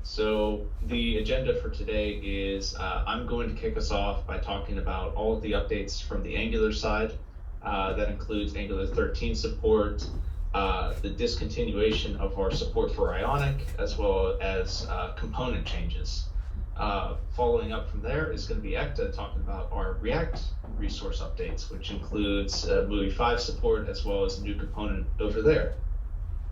So the agenda for today is I'm going to kick us off by talking about all of the updates from the Angular side. That includes Angular 13 support, the discontinuation of our support for Ionic, as well as component changes. Following up from there is going to be Ekta talking about our React resource updates, which includes Movie 5 support, as well as a new component over there.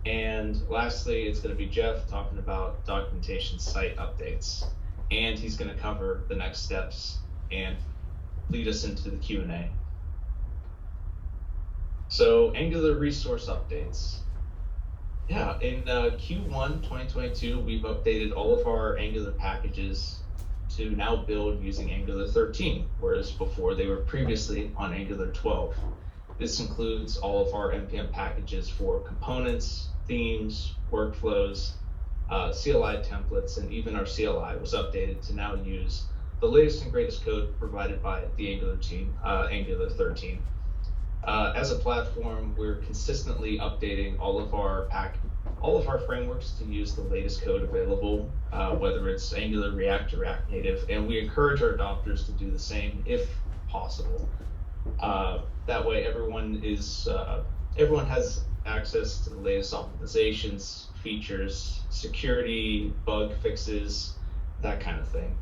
And lastly, it's going to be Jeff talking about documentation site updates. And he's going to cover the next steps and lead us into the Q&A. So Angular resource updates. Yeah, in Q1 2022, we've updated all of our Angular packages to now build using Angular 13, whereas before they were previously on Angular 12. This includes all of our NPM packages for components, themes, workflows, CLI templates, and even our CLI was updated to now use the latest and greatest code provided by the Angular team, Angular 13. As a platform, we're consistently updating all of our frameworks to use the latest code available, whether it's Angular, React, or React Native, and we encourage our adopters to do the same if possible. That way, everyone has access to the latest optimizations, features, security, bug fixes, that kind of thing.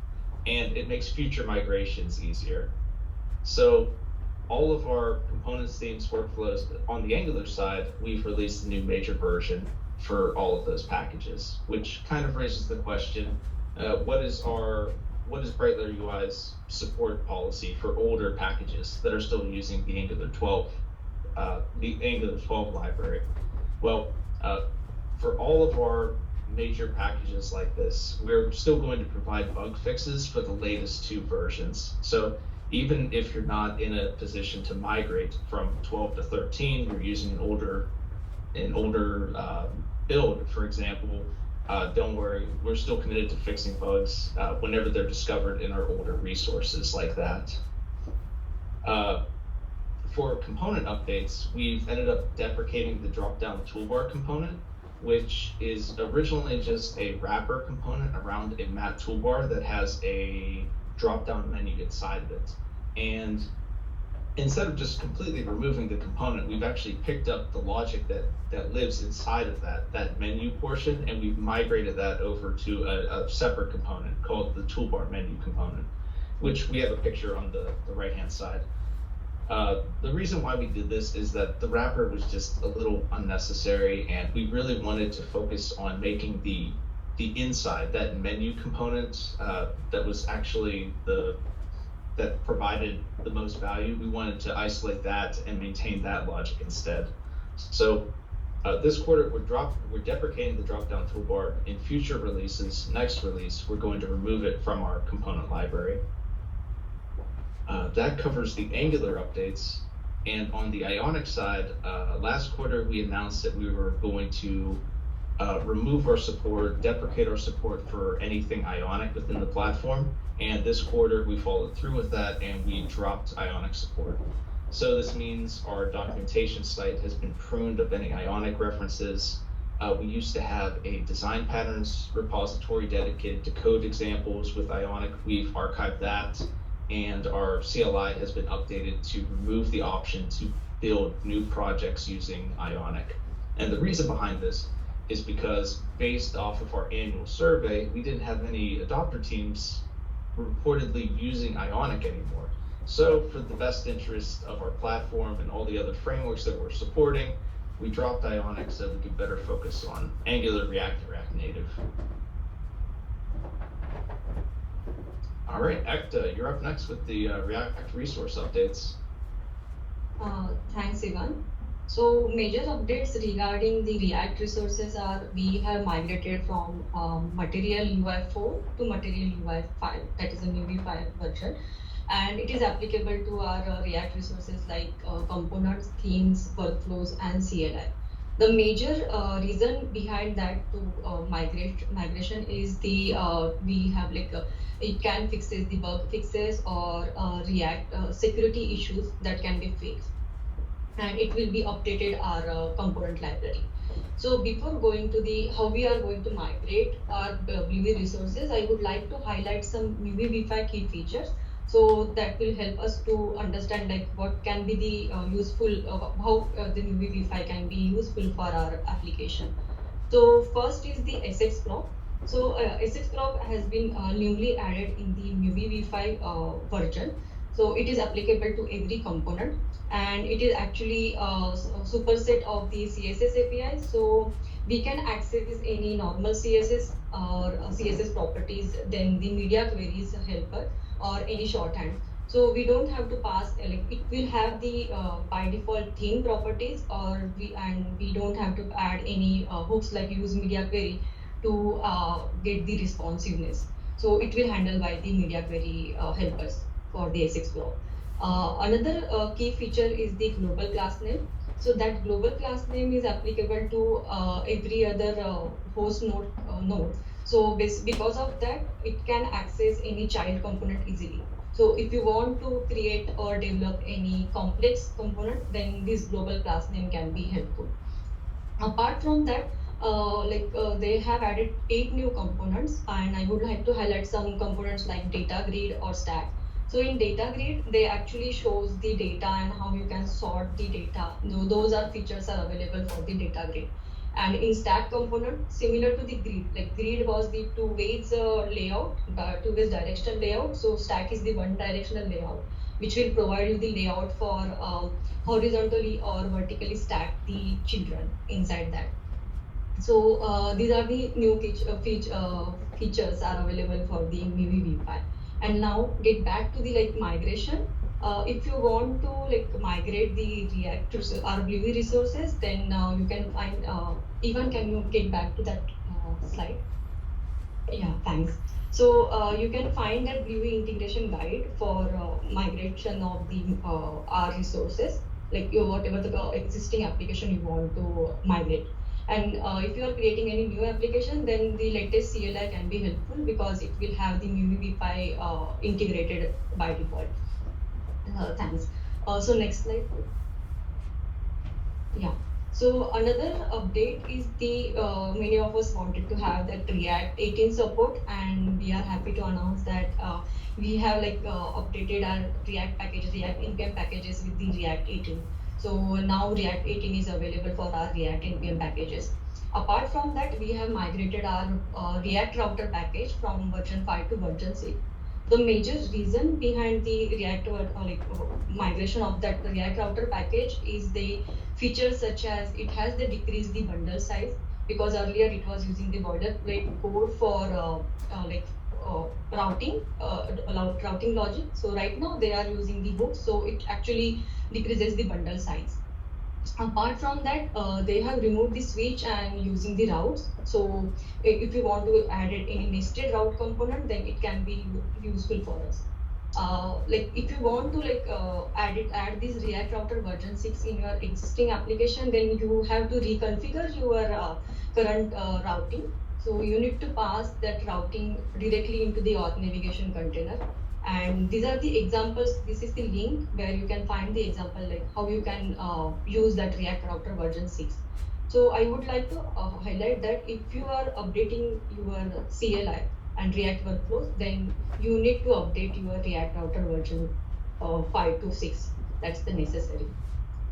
And it makes future migrations easier. So all of our components, themes, workflows on the Angular side, we've released a new major version for all of those packages, which kind of raises the question, what is Brightlayer UI's support policy for older packages that are still using the Angular 12 library? Well, for all of our major packages like this, we're still going to provide bug fixes for the latest 2 versions. So even if you're not in a position to migrate from 12 to 13, you're using an older build, for example, don't worry, we're still committed to fixing bugs whenever they're discovered in our older resources like that. For component updates, we've ended up deprecating the drop-down toolbar component, which is originally just a wrapper component around a matte toolbar that has a drop-down menu inside of it. And instead of just completely removing the component, we've actually picked up the logic that lives inside of that menu portion, and we've migrated that over to a separate component called the toolbar menu component, which we have a picture on the right-hand side. The reason why we did this is that the wrapper was just a little unnecessary, and we really wanted to focus on making the inside, that menu component that was actually that provided the most value. We wanted to isolate that and maintain that logic instead. So this quarter, we're deprecating the drop-down toolbar. In future releases, next release, we're going to remove it from our component library. That covers the Angular updates. And on the Ionic side, last quarter, we announced that we were going to remove our support, deprecate our support for anything Ionic within the platform. And this quarter, we followed through with that, and we dropped Ionic support. So this means our documentation site has been pruned of any Ionic references. We used to have a design patterns repository dedicated to code examples with Ionic. We've archived that, and our CLI has been updated to remove the option to build new projects using Ionic. And the reason behind this is because based off of our annual survey, we didn't have any adopter teams reportedly using Ionic anymore. So for the best interest of our platform and all the other frameworks that we're supporting, we dropped Ionic so we could better focus on Angular, React, and React Native. All right, Ekta, you're up next with the React resource updates. Thanks, Ivan. So major updates regarding the React resources are we have migrated from Material UI 4 to Material UI 5, that is a Movie 5 version. And it is applicable to our React resources like components, themes, workflows, and CLI. The major reason behind that to migration is we have it can fixes the bug fixes or React security issues that can be fixed, and it will be updated our component library. So before going to the how we are going to migrate our Bluey resources, I would like to highlight some Bluey V5 key features. So that will help us to understand like what can be the useful, how the Bluey V5 can be useful for our application. So first is the SX prop. So SX prop has been newly added in the MUVI v5 version. So it is applicable to every component, and it is actually a superset of the CSS API. So we can access any normal CSS or CSS properties, then the media queries helper or any shorthand. So we don't have to pass, like it will have the by default theme properties, or we don't have to add any hooks like use media query to get the responsiveness. So it will handle by the media query helpers for the SX flow. Another key feature is the global class name. So that global class name is applicable to every other host node. So because of that, it can access any child component easily. So if you want to create or develop any complex component, then this global class name can be helpful. Apart from that, they have added 8 new components, and I would like to highlight some components like data grid or stack. So in data grid, they actually shows the data and how you can sort the data. Those are features are available for the data grid. And in stack component, similar to the grid, like grid was the two ways layout, two ways directional layout. So stack is the one directional layout, which will provide you the layout for horizontally or vertically stack the children inside that. So these are the new features are available for the MIUI v5. And now get back to the like migration. If you want to like migrate the React to RWE resources, then you can find, Ivan, can you get back to that slide? Yeah, thanks. So you can find that Bluey integration guide for migration of the R resources, like your whatever the existing application you want to migrate. And if you are creating any new application, then the latest CLI can be helpful because it will have the MUI v5 integrated by default. Thanks. So next slide. Yeah. So another update is the many of us wanted to have that React 18 support, and we are happy to announce that we have updated our React package, React npm packages with the React 18. So now React 18 is available for our React npm packages. Apart from that, we have migrated our React router package from version 5 to version 6. The major reason behind the React migration of that React router package is the features such as it has the decrease the bundle size, because earlier it was using the boilerplate code for routing logic. So right now they are using the hooks, so it actually decreases the bundle size. Apart from that, they have removed the switch and using the routes. So if you want to add any nested route component, then it can be useful for us. Like if you want to add this React router version 6 in your existing application, then you have to reconfigure your current routing. So you need to pass that routing directly into the auth navigation container. And these are the examples. This is the link where you can find the example like how you can use that React router version 6. So I would like to highlight that if you are updating your CLI and React workflows, then you need to update your React router version 5 to 6. That's the necessary.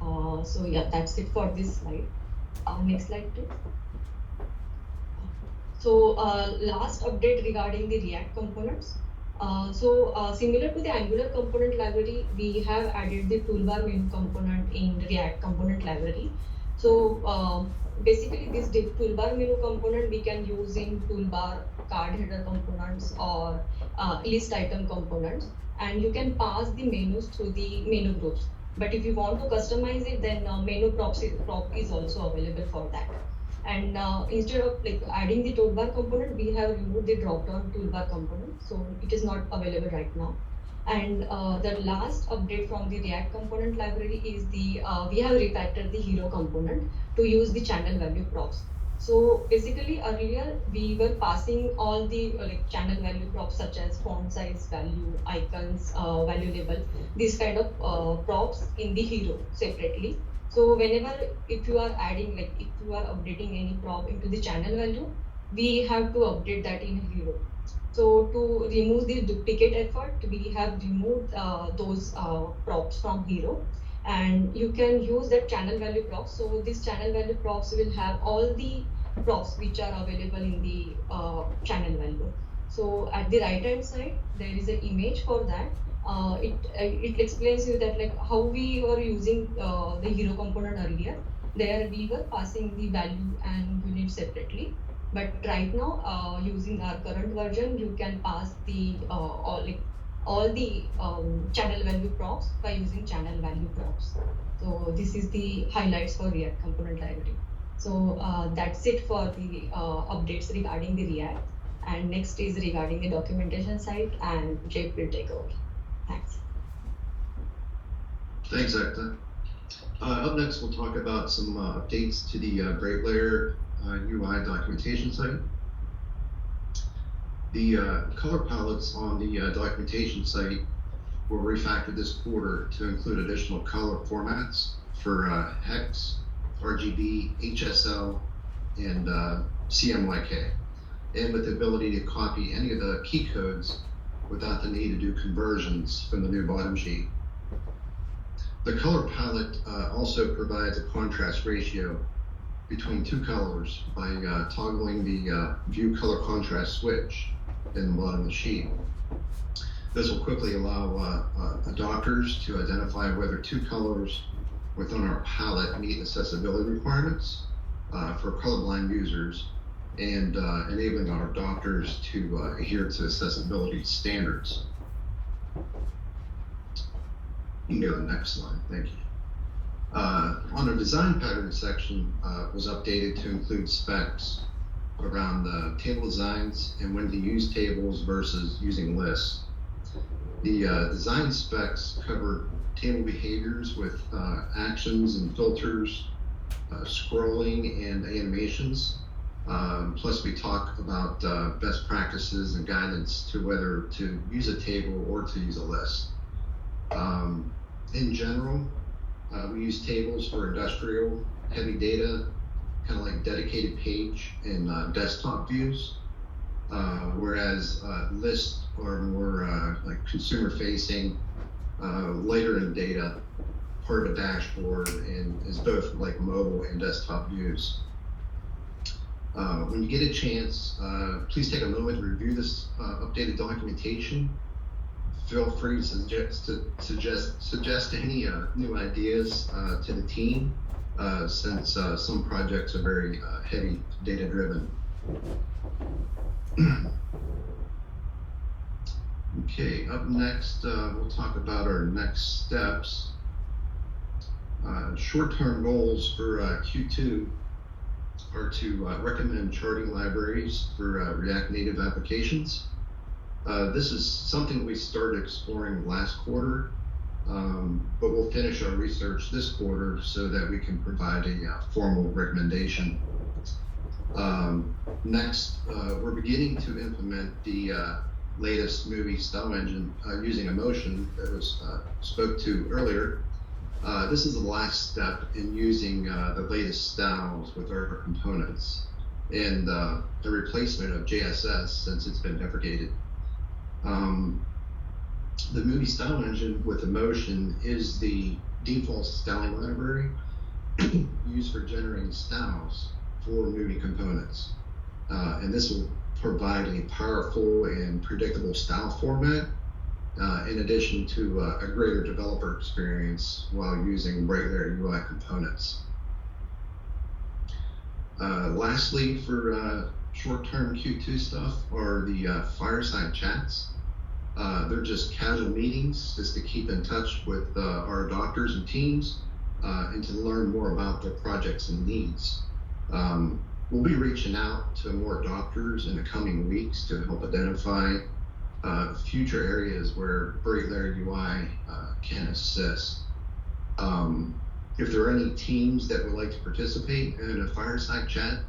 So yeah, that's it for this slide. Next slide, please. So last update regarding the React components. Similar to the Angular component library, we have added the toolbar menu component in React component library. So basically this toolbar menu component we can use in toolbar, card header components, or list item components, and you can pass the menus through the menu groups. But if you want to customize it, then menu prop is also available for that. And instead of like adding the toolbar component, we have removed the drop-down toolbar component, so it is not available right now. And the last update from the React component library is the we have refactored the hero component to use the channel value props. So basically earlier we were passing all the channel value props such as font size, value, icons, value label, these kind of props in the hero separately. So whenever, if you are adding, like if you are updating any prop into the channel value, we have to update that in Hero. So to remove the duplicate effort, we have removed those props from Hero, and you can use that channel value props. So this channel value props will have all the props which are available in the channel value. So at the right hand side, there is an image for that. It explains you that like how we were using the Hero component earlier. There we were passing the value and unit separately. But right now, using our current version, you can pass the all the channel value props by using channel value props. So this is the highlights for React component library. So that's it for the updates regarding the React. And next is regarding the documentation side, and Jake will take over. Thanks. Thanks, Ekta. Up next, we'll talk about some updates to the BrightLayer UI documentation site. The color palettes on the documentation site were refactored this quarter to include additional color formats for hex, RGB, HSL, and CMYK, and with the ability to copy any of the key codes without the need to do conversions from the new bottom sheet. The color palette also provides a contrast ratio between two colors by toggling the view color contrast switch in the bottom of the sheet. This will quickly allow adopters to identify whether two colors within our palette meet accessibility requirements for colorblind users, and enabling our adopters to adhere to accessibility standards. You can go to the next slide, thank you. On our design pattern section was updated to include specs around the table designs and when to use tables versus using lists. The design specs cover table behaviors with actions and filters, scrolling and animations. Plus we talk about best practices and guidance to whether to use a table or to use a list. In general, we use tables for industrial, heavy data, kind of like dedicated page and desktop views, whereas lists are more like consumer facing, later in data, part of a dashboard, and is both like mobile and desktop views. When you get a chance, please take a moment to review this updated documentation. Feel free to suggest any new ideas to the team, since some projects are very heavy data driven. Okay, up next, we'll talk about our next steps. Short-term goals for Q2 are to recommend charting libraries for React Native applications. This is something we started exploring last quarter, but we'll finish our research this quarter so that we can provide a formal recommendation. Next, we're beginning to implement the latest movie style engine using Emotion that was spoke to earlier. This is the last step in using the latest styles with our components, and the replacement of JSS since it's been deprecated. The movie style engine with Emotion is the default styling library used for generating styles for movie components. And this will provide a powerful and predictable style format, in addition to a greater developer experience while using BrightLayer UI components. Lastly, for short-term Q2 stuff are the fireside chats. They're just casual meetings just to keep in touch with our doctors and teams and to learn more about their projects and needs. We'll be reaching out to more doctors in the coming weeks to help identify future areas where BrightLayer UI can assist. If there are any teams that would like to participate in a fireside chat,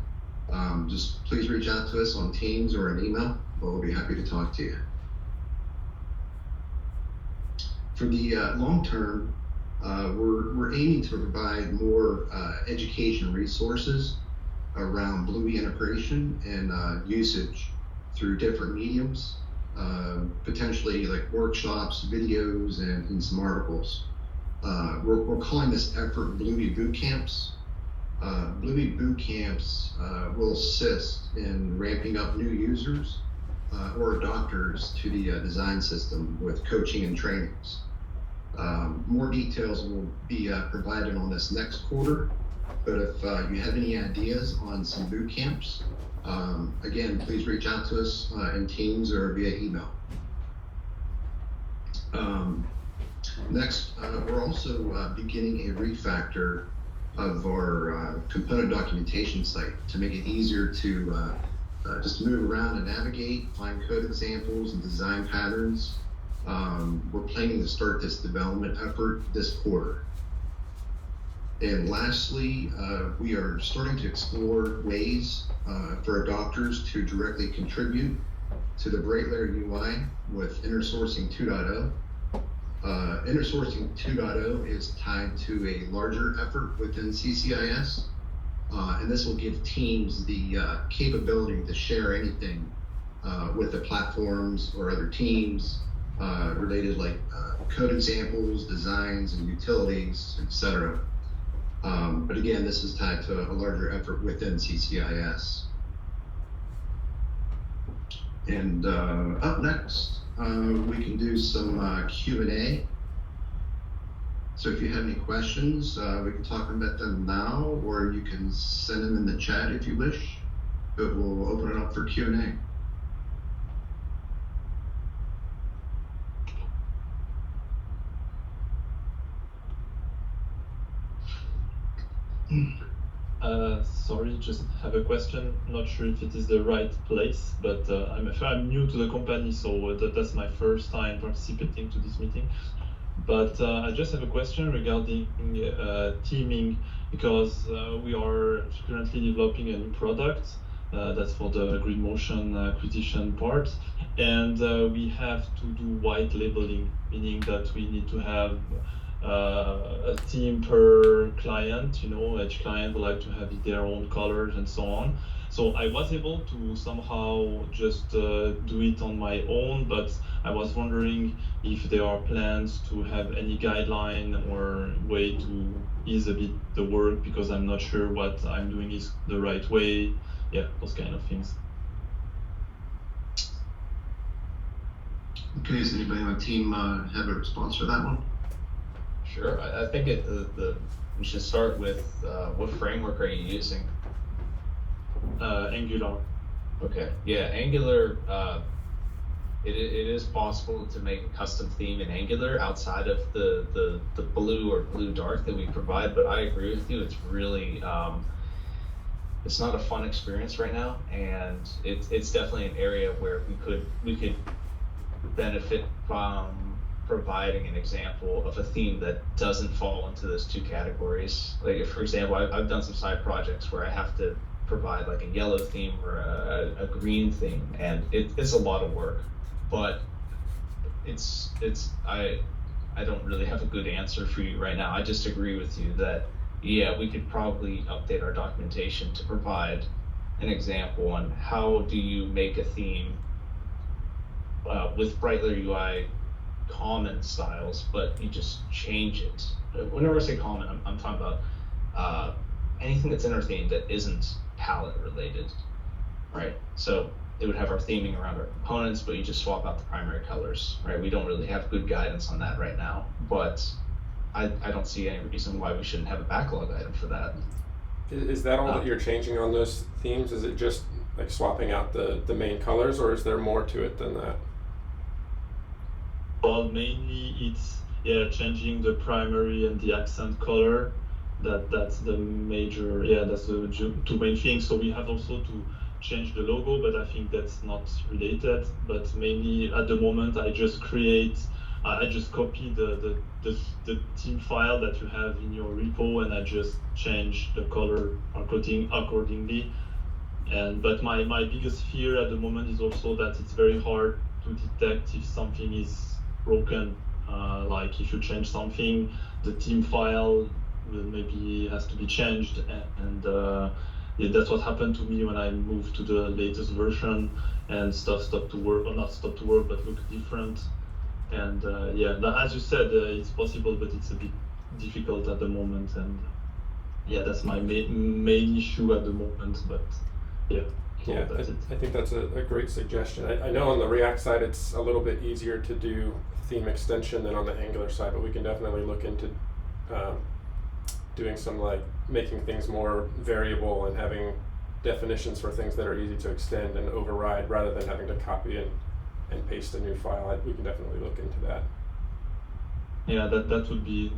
just please reach out to us on Teams or an email. We'll be happy to talk to you. For the long term, we're aiming to provide more education resources around Bluey integration and usage through different mediums, potentially like workshops, videos, and some articles. We're calling this effort Bluey Boot Camps. Bluey Boot Camps will assist in ramping up new users or adopters to the design system with coaching and trainings. More details will be provided on this next quarter, but if you have any ideas on some boot camps, again, please reach out to us in Teams or via email. Next, we're also beginning a refactor of our component documentation site to make it easier to just move around and navigate, find code examples and design patterns. We're planning to start this development effort this quarter. And lastly, we are starting to explore ways for adopters to directly contribute to the BrightLayer UI with InterSourcing 2.0. InterSourcing 2.0 is tied to a larger effort within CCIS, and this will give teams the capability to share anything with the platforms or other teams related like code examples, designs, and utilities, etc. But again, this is tied to a larger effort within CCIS. And up next, we can do some Q&A. So if you have any questions, we can talk about them now, or you can send them in the chat if you wish, but we'll open it up for Q&A. Sorry, just have a question. Not sure if it is the right place, but I'm new to the company, so that's my first time participating to this meeting. But I just have a question regarding teaming, because we are currently developing a new product that's for the GridMotion acquisition part, and we have to do white labeling, meaning that we need to have a team per client. You know, each client would like to have their own colors and so on. So I was able to somehow just do it on my own, but I was wondering if there are plans to have any guideline or way to ease a bit the work, because I'm not sure what I'm doing is the right way. Yeah, those kind of things. Okay, does anybody on the team have a response for that one? Sure. I think we should start with what framework are you using? Angular. Okay. Yeah, Angular. It is possible to make a custom theme in Angular outside of the blue or blue dark that we provide. But I agree with you. It's really it's not a fun experience right now, and it's definitely an area where we could benefit from providing an example of a theme that doesn't fall into those two categories. Like, if, for example, I've done some side projects where I have to provide like a yellow theme or a green theme, and it's a lot of work. But I don't really have a good answer for you right now. I just agree with you that, yeah, we could probably update our documentation to provide an example on how do you make a theme with BrightLayer UI common styles, but you just change it. Whenever I say common, I'm talking about anything that's in our theme that isn't palette related, right? So it would have our theming around our components, but you just swap out the primary colors, right? We don't really have good guidance on that right now, but I don't see any reason why we shouldn't have a backlog item for that. Is that all that you're changing on those themes? Is it just like swapping out the main colors, or is there more to it than that? Well, mainly it's changing the primary and the accent color. That's the major, that's the two main things. So we have also to change the logo, but I think that's not related. But mainly at the moment, I just copy the theme file that you have in your repo, and I just change the color accordingly. But my biggest fear at the moment is also that it's very hard to detect if something is broken Like if you change something, the theme file will maybe has to be changed, and yeah, that's what happened to me when I moved to the latest version, and stuff stopped to work, or not stopped to work, but looked different. And yeah, as you said, it's possible, but it's a bit difficult at the moment, and yeah, that's my main issue at the moment. But yeah, Yeah, that's it. I think that's a great suggestion. I know on the React side it's a little bit easier to do theme extension than on the Angular side, but we can definitely look into doing some like making things more variable and having definitions for things that are easy to extend and override rather than having to copy and paste a new file. We can definitely look into that. Yeah, that would be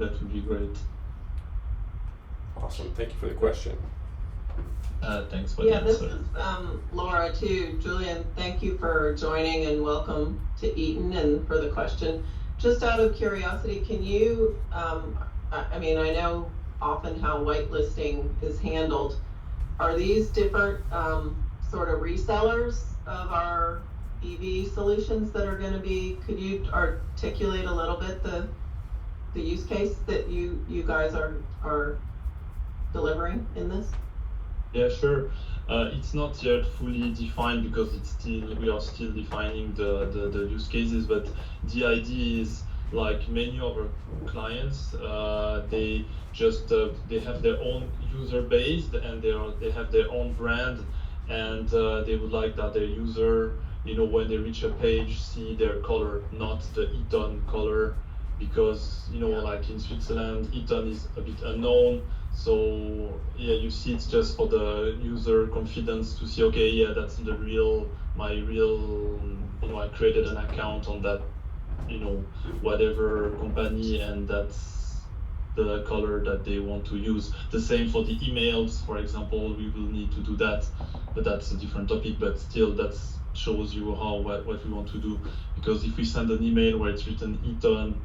great. Awesome. Thank you for the question. Thanks for the Yeah, this answer. is Laura too. Julian, thank you for joining and welcome to Eaton and for the question. Just out of curiosity, can you, I mean, I know often how whitelisting is handled. Are these different sort of resellers of our EV solutions that are going to be, could you articulate a little bit the use case that you guys are delivering in this? Yeah, sure. It's not yet fully defined because we are still defining the use cases, but the idea is like many of our clients, they just they have their own user base and they have their own brand, and they would like that their user, you know, when they reach a page, see their color, not the Eaton color, because you know, like in Switzerland, Eaton is a bit unknown. So yeah, you see, it's just for the user confidence to see, okay, yeah, that's my real, you know, I created an account on that, you know, whatever company, and that's the color that they want to use. The same for the emails, for example, we will need to do that, but that's a different topic. But still, that shows you what we want to do. Because if we send an email where it's written Eaton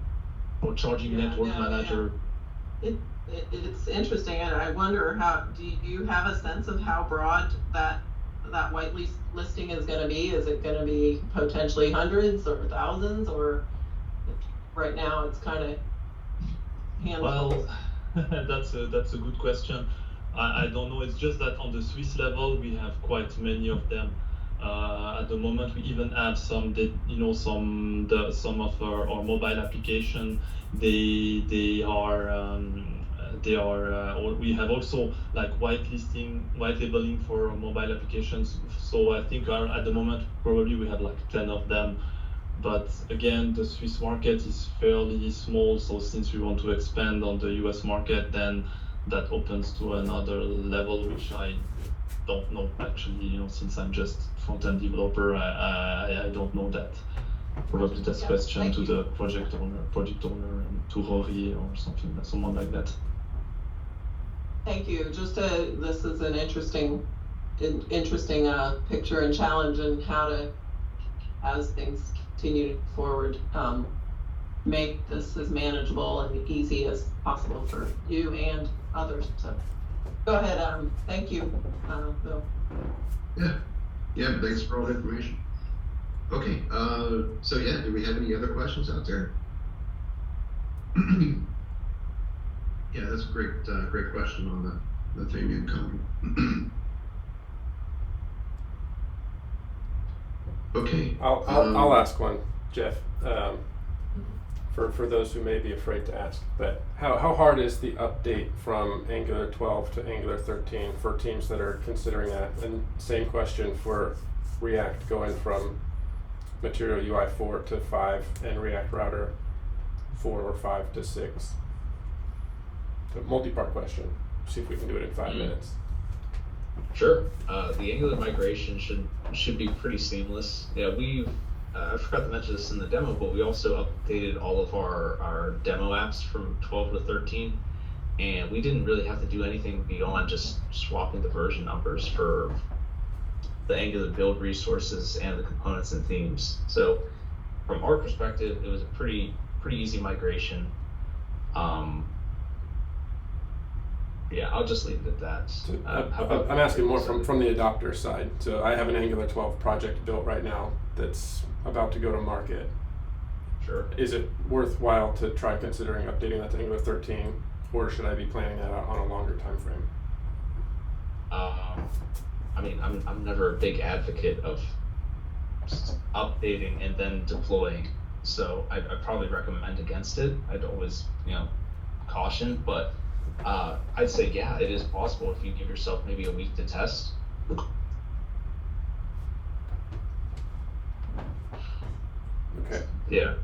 or Charging Network Manager. Yeah. It's interesting, and I wonder do you have a sense of how broad that white listing is going to be? Is it going to be potentially hundreds or thousands, or right now it's kind of handfuls? Well, that's a good question. I don't know. It's just that on the Swiss level, we have quite many of them. At the moment, we even have some that, you know, some of our mobile application. They are. We have also like white labeling for mobile applications. So I think at the moment probably we have like 10 of them. But again, the Swiss market is fairly small. So since we want to expand on the US market, then that opens to another level, which I don't know actually. You know, since I'm just front-end developer, I don't know that. Probably that's question to the project owner, and to Rory or someone like that. Thank you. This is an interesting picture and challenge, and how to, as things continue forward, make this as manageable and easy as possible for you and others. So go ahead. Thank you, Bill. Yeah, thanks for all the information. Okay, so yeah, do we have any other questions out there? Yeah, that's a great question on the theme income. Okay. I'll ask one, Jeff. For those who may be afraid to ask, but how hard is the update from Angular 12 to Angular 13 for teams that are considering that? And same question for React, going from Material UI 4 to 5 and React Router 4 or 5 to 6. A multi-part question. See if we can do it in 5 minutes. Sure. The Angular migration should be pretty seamless. Yeah, I forgot to mention this in the demo, but we also updated all of our demo apps from 12 to 13, and we didn't really have to do anything beyond just swapping the version numbers for the Angular build resources and the components and themes. So from our perspective, it was a pretty easy migration. Yeah, I'll just leave it at that. I'm asking more from the adopter side. So I have an Angular 12 project built right now that's about to go to market. Sure. Is it worthwhile to try considering updating that to Angular 13, or should I be planning that out on a longer time frame? I mean, I'm never a big advocate of just updating and then deploying, so I'd probably recommend against it. I'd always, caution, but I'd say, yeah, it is possible if you give yourself maybe a week to test. Okay. Yeah.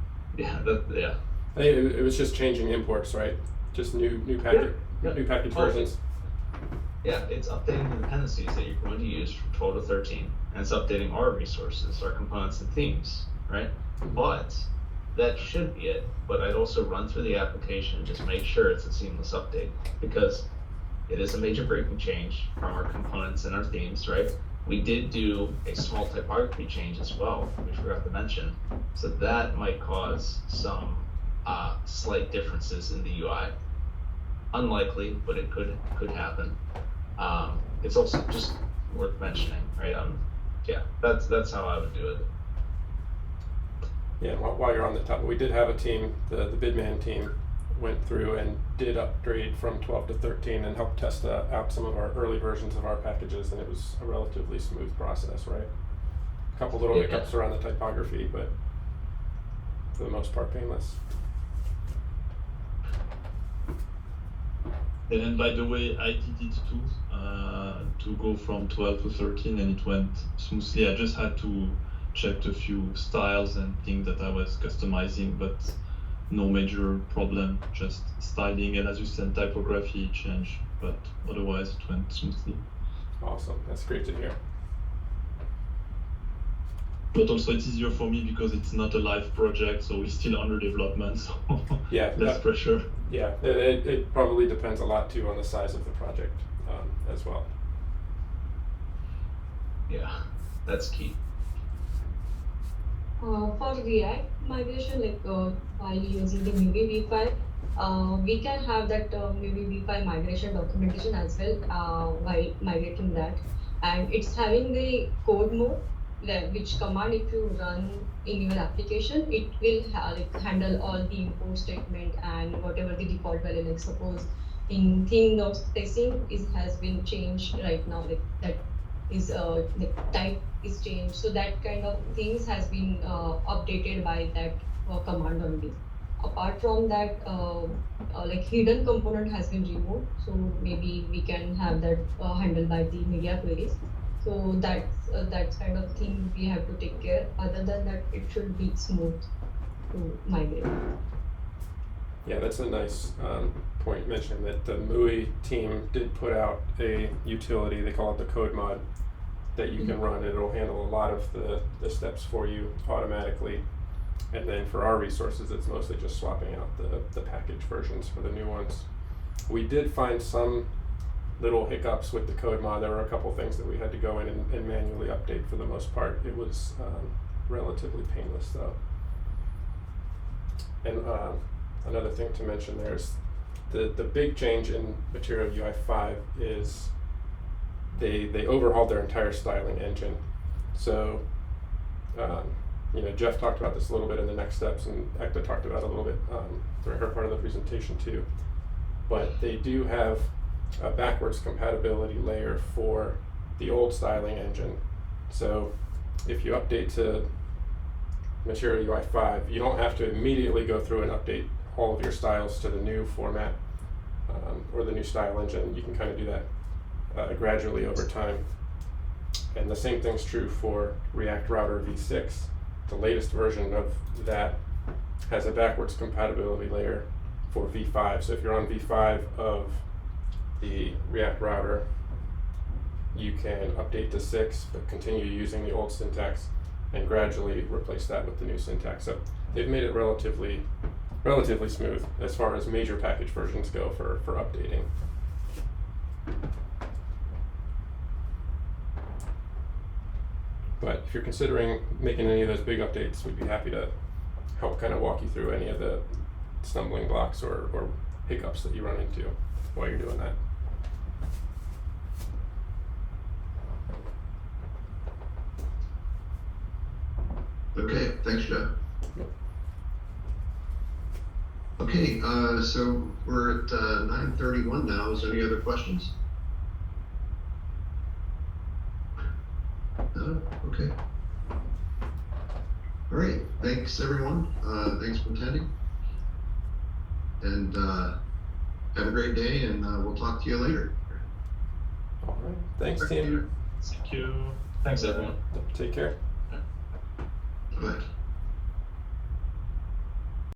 It was just changing imports, right? Just new package Yeah. new package Oh, versions. Yeah, it's updating the dependencies that you're going to use from 12 to 13, and it's updating our resources, our components and themes, right? But that should be it. But I'd also run through the application and just make sure it's a seamless update, because it is a major breaking change from our components and our themes, right? We did do a small typography change as well, we forgot to mention. So that might cause some slight differences in the UI. Unlikely, but it could happen. It's also just worth mentioning, right? Yeah, that's how I would do it. Yeah, while you're on the topic, we did have a team, the Bidman team went through and did upgrade from 12 to 13 and helped test out some of our early versions of our packages, and it was a relatively smooth process, right? A couple little hiccups around the typography, but for the most part painless. And then, by the way, I did it too, to go from 12 to 13, and it went smoothly. I just had to check a few styles and things that I was customizing, but no major problem, just styling and, as you said, typography change, but otherwise it went smoothly. Awesome, that's great to hear. But also it's easier for me because it's not a live project, so it's still under development, so Yeah, less pressure. Yeah, it probably depends a lot too on the size of the project as well. Yeah, that's key. For React migration, while using the MUI v5, we can have that MUI v5 migration documentation as well while migrating that. And it's having the code mode, which command if you run in your application, it will handle all the import statement and whatever the default value. Like suppose in theme dot spacing has been changed right now, that is the type is changed, so that kind of things has been updated by that command only. Apart from that, hidden component has been removed, so maybe we can have that handled by the media queries. So that's kind of thing we have to take care. Other than that, it should be smooth to migrate. Yeah, that's a nice point mentioning that the MUI team did put out a utility, they call it the code mod, that you can run. It'll handle a lot of the steps for you automatically. And then for our resources, it's mostly just swapping out the package versions for the new ones. We did find some little hiccups with the code mod. There were a couple things that we had to go in and manually update. For the most part, it was relatively painless though. And another thing to mention there is the big change in Material UI 5 is they overhauled their entire styling engine. So Jeff talked about this a little bit in the next steps, and Ekta talked about it a little bit during her part of the presentation too. But they do have a backwards compatibility layer for the old styling engine. So if you update to Material UI 5, you don't have to immediately go through and update all of your styles to the new format or the new style engine. You can kind of do that gradually over time. And the same thing's true for React Router v6. The latest version of that has a backwards compatibility layer for v5. So if you're on v5 of the React Router, you can update to 6 but continue using the old syntax and gradually replace that with the new syntax. So they've made it relatively smooth as far as major package versions go for updating. But if you're considering making any of those big updates, we'd be happy to help kind of walk you through any of the stumbling blocks or hiccups that you run into while you're doing that. Okay, thanks, Jeff. Okay, so we're at 9:31 now. Is there any other questions? No? Okay. All right, thanks everyone. Thanks for attending. And have a great day, and we'll talk to you later. All right. Thanks, team. Thank you. Thanks, everyone. Take care. Bye.